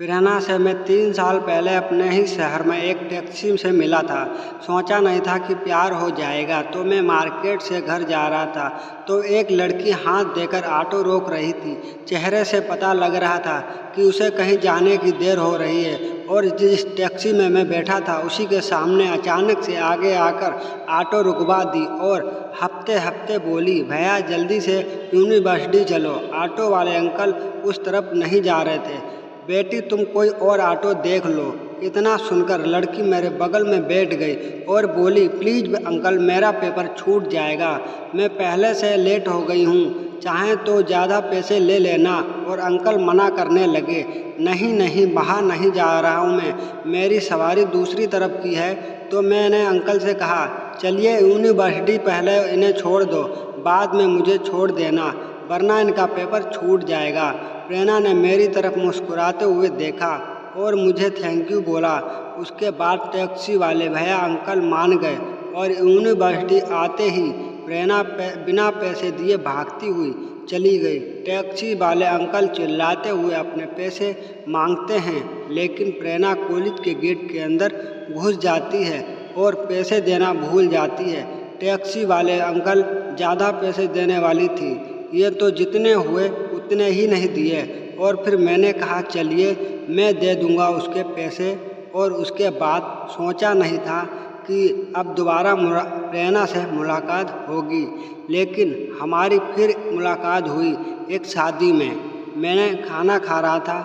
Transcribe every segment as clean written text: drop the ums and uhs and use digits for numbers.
प्रेरणा से मैं 3 साल पहले अपने ही शहर में एक टैक्सी से मिला था। सोचा नहीं था कि प्यार हो जाएगा। तो मैं मार्केट से घर जा रहा था तो एक लड़की हाथ देकर ऑटो रोक रही थी। चेहरे से पता लग रहा था कि उसे कहीं जाने की देर हो रही है। और जिस टैक्सी में मैं बैठा था उसी के सामने अचानक से आगे आकर ऑटो रुकवा दी और हफ्ते हफ्ते बोली, भैया जल्दी से यूनिवर्सिटी चलो। ऑटो वाले अंकल उस तरफ नहीं जा रहे थे। बेटी तुम कोई और ऑटो देख लो। इतना सुनकर लड़की मेरे बगल में बैठ गई और बोली, प्लीज़ अंकल मेरा पेपर छूट जाएगा, मैं पहले से लेट हो गई हूँ, चाहे तो ज़्यादा पैसे ले लेना। और अंकल मना करने लगे, नहीं नहीं बाहर नहीं जा रहा हूँ मैं, मेरी सवारी दूसरी तरफ की है। तो मैंने अंकल से कहा, चलिए यूनिवर्सिटी पहले इन्हें छोड़ दो, बाद में मुझे छोड़ देना, वरना इनका पेपर छूट जाएगा। प्रेरणा ने मेरी तरफ मुस्कुराते हुए देखा और मुझे थैंक यू बोला। उसके बाद टैक्सी वाले भैया अंकल मान गए और यूनिवर्सिटी आते ही प्रेरणा बिना पैसे दिए भागती हुई चली गई। टैक्सी वाले अंकल चिल्लाते हुए अपने पैसे मांगते हैं, लेकिन प्रेरणा कॉलेज के गेट के अंदर घुस जाती है और पैसे देना भूल जाती है। टैक्सी वाले अंकल ज़्यादा पैसे देने वाली थी, ये तो जितने हुए उतने ही नहीं दिए। और फिर मैंने कहा, चलिए मैं दे दूंगा उसके पैसे। और उसके बाद सोचा नहीं था कि अब दोबारा प्रेरणा से मुलाकात होगी, लेकिन हमारी फिर मुलाकात हुई एक शादी में। मैंने खाना खा रहा था,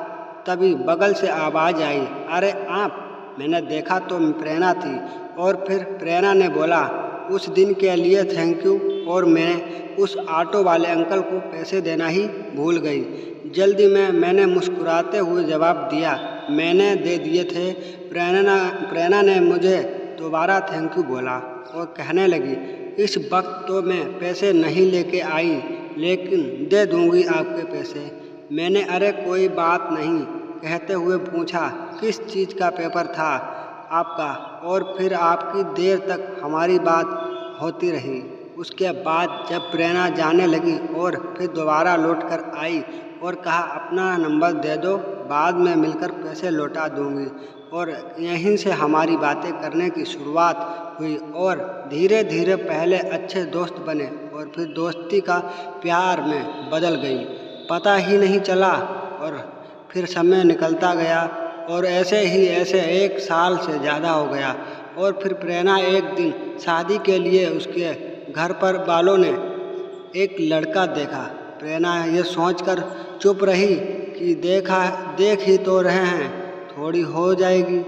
तभी बगल से आवाज़ आई, अरे आप। मैंने देखा तो प्रेरणा थी। और फिर प्रेरणा ने बोला, उस दिन के लिए थैंक यू। और मैं उस ऑटो वाले अंकल को पैसे देना ही भूल गई। जल्दी में मैंने मुस्कुराते हुए जवाब दिया, मैंने दे दिए थे। प्रेरणा ने मुझे दोबारा थैंक यू बोला और कहने लगी, इस वक्त तो मैं पैसे नहीं लेके आई, लेकिन दे दूंगी आपके पैसे। मैंने अरे कोई बात नहीं कहते हुए पूछा, किस चीज़ का पेपर था आपका? और फिर आपकी देर तक हमारी बात होती रही। उसके बाद जब प्रेरणा जाने लगी और फिर दोबारा लौट कर आई और कहा, अपना नंबर दे दो, बाद में मिलकर पैसे लौटा दूंगी। और यहीं से हमारी बातें करने की शुरुआत हुई और धीरे धीरे पहले अच्छे दोस्त बने और फिर दोस्ती का प्यार में बदल गई। पता ही नहीं चला और फिर समय निकलता गया और ऐसे 1 साल से ज़्यादा हो गया। और फिर प्रेरणा एक दिन शादी के लिए उसके घर पर वालों ने एक लड़का देखा। प्रेरणा ये सोचकर चुप रही कि देख ही तो रहे हैं, थोड़ी हो जाएगी।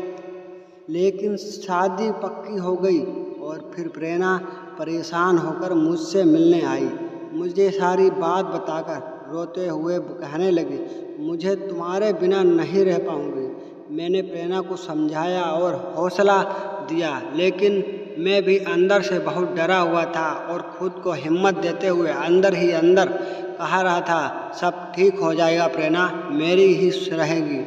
लेकिन शादी पक्की हो गई और फिर प्रेरणा परेशान होकर मुझसे मिलने आई। मुझे सारी बात बताकर रोते हुए कहने लगी, मुझे तुम्हारे बिना नहीं रह पाऊंगी। मैंने प्रेरणा को समझाया और हौसला दिया, लेकिन मैं भी अंदर से बहुत डरा हुआ था और खुद को हिम्मत देते हुए अंदर ही अंदर कह रहा था, सब ठीक हो जाएगा प्रेरणा, मेरी ही रहेगी।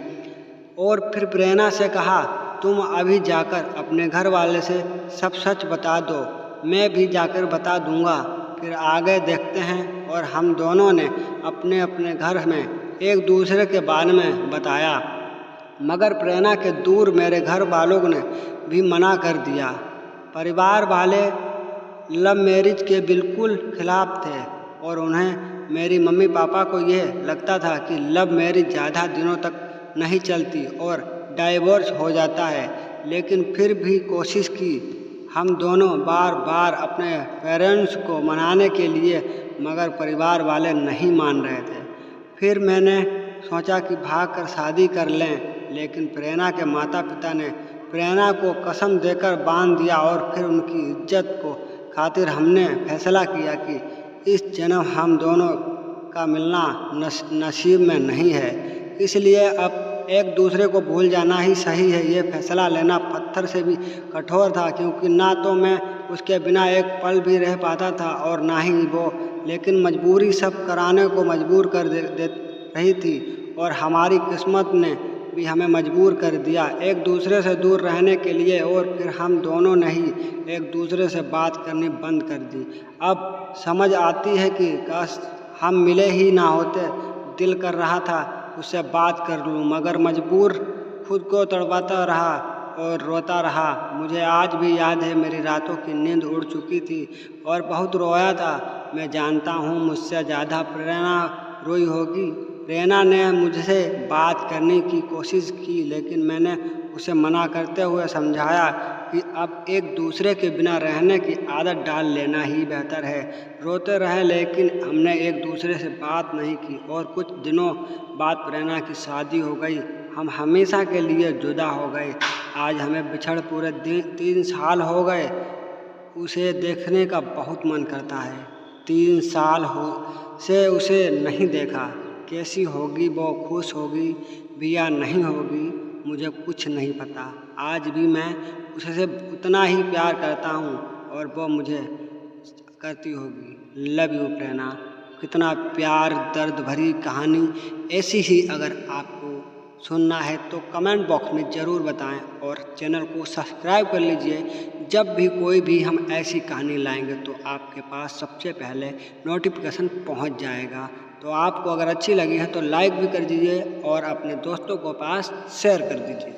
और फिर प्रेरणा से कहा, तुम अभी जाकर अपने घर वाले से सब सच बता दो, मैं भी जाकर बता दूंगा, फिर आगे देखते हैं। और हम दोनों ने अपने अपने घर में एक दूसरे के बारे में बताया, मगर प्रेरणा के दूर मेरे घर वालों ने भी मना कर दिया। परिवार वाले लव मैरिज के बिल्कुल खिलाफ थे और उन्हें, मेरी मम्मी पापा को यह लगता था कि लव मैरिज ज़्यादा दिनों तक नहीं चलती और डाइवोर्स हो जाता है। लेकिन फिर भी कोशिश की हम दोनों बार बार अपने पेरेंट्स को मनाने के लिए, मगर परिवार वाले नहीं मान रहे थे। फिर मैंने सोचा कि भागकर शादी कर लें, लेकिन प्रेरणा के माता पिता ने प्रेरणा को कसम देकर बांध दिया और फिर उनकी इज्जत को खातिर हमने फैसला किया कि इस जन्म हम दोनों का मिलना नसीब में नहीं है। इसलिए अब एक दूसरे को भूल जाना ही सही है। ये फैसला लेना पत्थर से भी कठोर था, क्योंकि ना तो मैं उसके बिना एक पल भी रह पाता था और ना ही वो, लेकिन मजबूरी सब कराने को मजबूर कर दे रही थी और हमारी किस्मत ने भी हमें मजबूर कर दिया एक दूसरे से दूर रहने के लिए। और फिर हम दोनों ने ही एक दूसरे से बात करनी बंद कर दी। अब समझ आती है कि काश हम मिले ही ना होते। दिल कर रहा था उससे बात कर लूँ, मगर मजबूर खुद को तड़पाता रहा और रोता रहा। मुझे आज भी याद है मेरी रातों की नींद उड़ चुकी थी और बहुत रोया था। मैं जानता हूँ मुझसे ज़्यादा प्रेरणा रोई होगी। रेना ने मुझसे बात करने की कोशिश की, लेकिन मैंने उसे मना करते हुए समझाया कि अब एक दूसरे के बिना रहने की आदत डाल लेना ही बेहतर है। रोते रहे लेकिन हमने एक दूसरे से बात नहीं की और कुछ दिनों बाद प्रेरणा की शादी हो गई। हम हमेशा के लिए जुदा हो गए। आज हमें बिछड़ पूरे 3 साल हो गए। उसे देखने का बहुत मन करता है। 3 साल हो से उसे नहीं देखा। कैसी होगी वो, खुश होगी भी या नहीं होगी, मुझे कुछ नहीं पता। आज भी मैं उसे उतना ही प्यार करता हूँ और वो मुझे करती होगी। लव यू प्रेरणा। कितना प्यार, दर्द भरी कहानी। ऐसी ही अगर आपको सुनना है तो कमेंट बॉक्स में ज़रूर बताएं और चैनल को सब्सक्राइब कर लीजिए। जब भी कोई भी हम ऐसी कहानी लाएंगे तो आपके पास सबसे पहले नोटिफिकेशन पहुंच जाएगा। तो आपको अगर अच्छी लगी है तो लाइक भी कर दीजिए और अपने दोस्तों को पास शेयर कर दीजिए।